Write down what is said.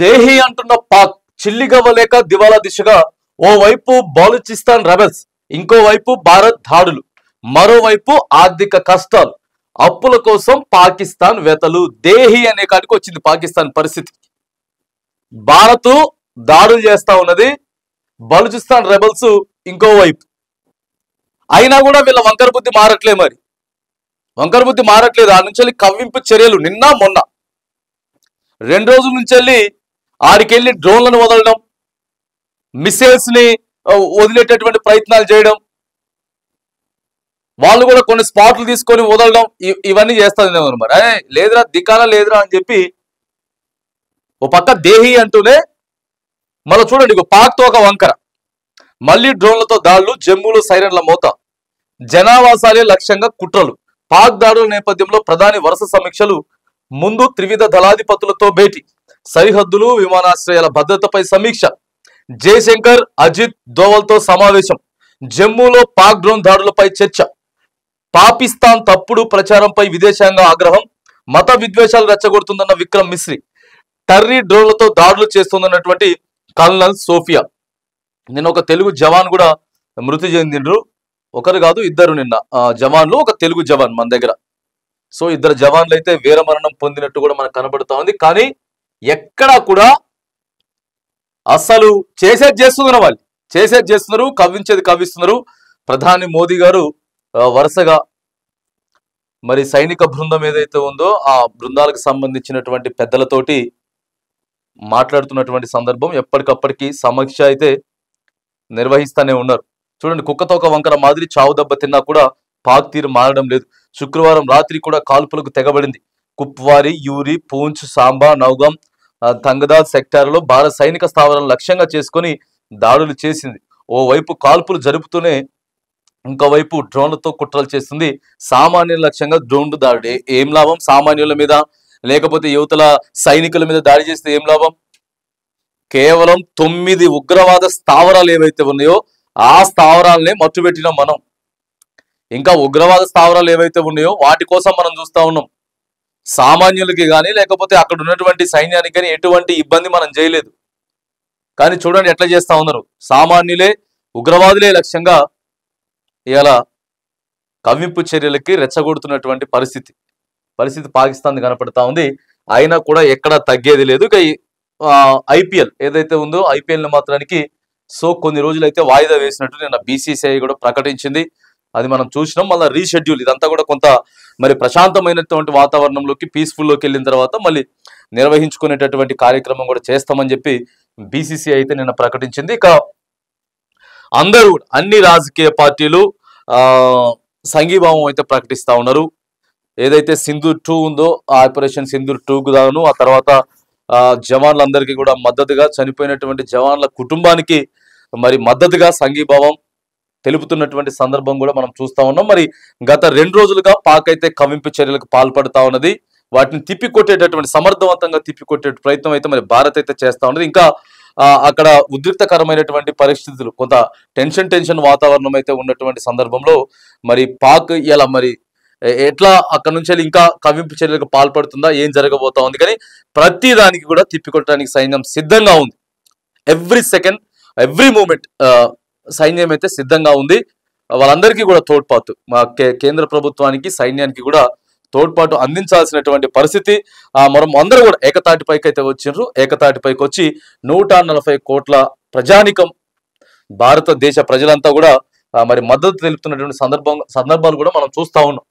దేహి అంటున్న పాక్ చిల్లిగవ్వలేక దివాలా దిశగా ఓవైపు బలూచిస్తాన్ రెబెల్స్, ఇంకోవైపు భారత్ దాడులు, మరోవైపు ఆర్థిక కష్టాలు, అప్పుల కోసం పాకిస్తాన్ వెతలు. దేహి అనే కాడికి వచ్చింది పాకిస్తాన్ పరిస్థితి. భారత్ దాడులు చేస్తా ఉన్నది, బలూచిస్తాన్ రెబెల్స్ ఇంకోవైపు. అయినా కూడా వీళ్ళ వంకర బుద్ధి మారట్లేదు. మరి వంకర బుద్ధి మారట్లేదు. ఆ నుంచి కవ్వింపు చర్యలు నిన్న మొన్న 2 రోజుల నుంచి ఆడికెళ్ళి డ్రోన్లను వదలడం, మిసైల్స్ ని వదిలేటటువంటి ప్రయత్నాలు చేయడం, వాళ్ళు కూడా కొన్ని స్పాట్లు తీసుకొని వదలడం, ఇవన్నీ చేస్తుంది. మరి అదే లేదురా దిక్కాలా లేదురా అని చెప్పి ఓ పక్క దేహి అంటూనే మళ్ళీ చూడండి పాక్తో ఒక వంకర, మళ్ళీ డ్రోన్లతో దాడులు, జమ్మూలో సైరన్ల మోత, జనావాసాలే లక్ష్యంగా కుట్రలు. పాక్ దాడుల నేపథ్యంలో ప్రధాని వరుస సమీక్షలు, ముందు త్రివిధ దళాధిపతులతో భేటీ, సరిహద్దులు విమానాశ్రయాల భద్రతపై సమీక్ష, జయశంకర్ అజిత్ దోవల్తో సమావేశం, జమ్మూలో పాక్ డ్రోన్ దాడులపై చర్చ, పాకిస్తాన్ తప్పుడు ప్రచారంపై విదేశాంగ ఆగ్రహం, మత విద్వేషాలు రెచ్చగొడుతుందన్న విక్రమ్ మిశ్రీ, టర్రీ డ్రోన్లతో దాడులు చేస్తుందన్నటువంటి కల్నల్ సోఫియా. నిన్న ఒక తెలుగు జవాన్ కూడా మృతి చెందిండ్రు. ఒకరు కాదు ఇద్దరు నిన్న జవాన్లు, ఒక తెలుగు జవాన్ మన దగ్గర. సో ఇద్దరు జవాన్లు అయితే వీరమరణం పొందినట్టు కూడా మనకు కనబడుతా ఉంది. కానీ ఎక్కడా కూడా అసలు చేసేది చేస్తున్నారు, వాళ్ళు చేసేది చేస్తున్నారు, కవ్వించేది కవ్విస్తున్నారు. ప్రధాని మోదీ గారు వరుసగా మరి సైనిక బృందం ఏదైతే ఉందో ఆ బృందాలకు సంబంధించినటువంటి పెద్దలతోటి మాట్లాడుతున్నటువంటి సందర్భం, ఎప్పటికప్పటికి సమీక్ష అయితే నిర్వహిస్తూనే ఉన్నారు. చూడండి కుక్కతో ఒక వంకర మాదిరి చావు దెబ్బ తిన్నా కూడా పాక్ తీరు మారడం లేదు. శుక్రవారం రాత్రి కూడా కాల్పులకు తెగబడింది. కుప్వారి, యూరి, పూంచ్, సాంబా, నౌగాం, తంగదాద్ సెక్టార్లో భారత సైనిక స్థావరాలను లక్ష్యంగా చేసుకుని దాడులు చేసింది. ఓవైపు కాల్పులు జరుపుతూనే ఇంకోవైపు డ్రోన్లతో కుట్రలు చేస్తుంది. సామాన్యుల లక్ష్యంగా డ్రోన్లు దాడి. ఏం లాభం? సామాన్యుల మీద లేకపోతే యువతల సైనికుల మీద దాడి చేస్తే ఏం లాభం? కేవలం 9 ఉగ్రవాద స్థావరాలు ఏవైతే ఉన్నాయో ఆ స్థావరాలనే మట్టుబెట్టినాం మనం. ఇంకా ఉగ్రవాద స్థావరాలు ఏవైతే ఉన్నాయో వాటి కోసం మనం చూస్తా ఉన్నాం. సామాన్యులకి కానీ లేకపోతే అక్కడ ఉన్నటువంటి సైన్యానికి కానీ ఎటువంటి ఇబ్బంది మనం చేయలేదు. కానీ చూడండి ఎట్లా చేస్తా ఉన్నారు. సామాన్యులే ఉగ్రవాదులే లక్ష్యంగా ఇలా కవ్వింపు చర్యలకి రెచ్చగొడుతున్నటువంటి పరిస్థితి పాకిస్తాన్ కనపడతా ఉంది. అయినా కూడా ఎక్కడ తగ్గేది లేదు. ఇక ఐపీఎల్ ఏదైతే ఉందో ఐపీఎల్ ని మాత్రానికి కొన్ని రోజులు అయితే వాయిదా వేసినట్టు నిన్న బీసీసీఐ కూడా ప్రకటించింది. అది మనం చూసినాం. మళ్ళీ రీషెడ్యూల్ ఇదంతా కూడా కొంత మరి ప్రశాంతమైనటువంటి వాతావరణంలోకి పీస్ఫుల్లోకి వెళ్ళిన తర్వాత మళ్ళీ నిర్వహించుకునేటటువంటి కార్యక్రమం కూడా చేస్తామని చెప్పి బీసీసీఐ అయితే నిన్న ప్రకటించింది. ఇక అందరూ అన్ని రాజకీయ పార్టీలు సంఘీభావం అయితే ప్రకటిస్తా ఉన్నారు. ఏదైతే సింధూర్ 2 ఉందో ఆపరేషన్ సింధూర్ 2కు గాను, ఆ తర్వాత జవాన్లందరికీ కూడా మద్దతుగా, చనిపోయినటువంటి జవాన్ల కుటుంబానికి మరి మద్దతుగా సంఘీభావం తెలుపుతున్నటువంటి సందర్భం కూడా మనం చూస్తా ఉన్నాం. మరి గత 2 రోజులుగా పాక్ అయితే కవ్వింపు చర్యలకు పాల్పడుతా ఉన్నది. వాటిని తిప్పికొట్టేటటువంటి సమర్థవంతంగా తిప్పికొట్టే ప్రయత్నం అయితే మరి భారత్ అయితే చేస్తా ఉన్నది. ఇంకా అక్కడ ఉద్రిక్తకరమైనటువంటి పరిస్థితులు, కొంత టెన్షన్ వాతావరణం అయితే ఉన్నటువంటి సందర్భంలో మరి పాక్ ఇలా మరి ఎట్లా అక్కడ నుంచి ఇంకా కవ్వింపు చర్యలకు పాల్పడుతుందా, ఏం జరగబోతా ఉంది. కానీ ప్రతి దానికి కూడా తిప్పికొట్టడానికి సైన్యం సిద్ధంగా ఉంది. ఎవ్రీ సెకండ్ ఎవ్రీ మూమెంట్ సైన్యం అయితే సిద్ధంగా ఉంది. వాళ్ళందరికీ కూడా తోడ్పాటు, కేంద్ర ప్రభుత్వానికి సైన్యానికి కూడా తోడ్పాటు అందించాల్సినటువంటి పరిస్థితి. మనం అందరూ కూడా ఏకతాటిపైకి అయితే వచ్చిండ్రు. ఏకతాటిపైకి వచ్చి 140 కోట్ల ప్రజానికం, భారతదేశ ప్రజలంతా కూడా మరి మద్దతు తెలుపుతున్నటువంటి సందర్భాలు కూడా మనం చూస్తా ఉన్నాం.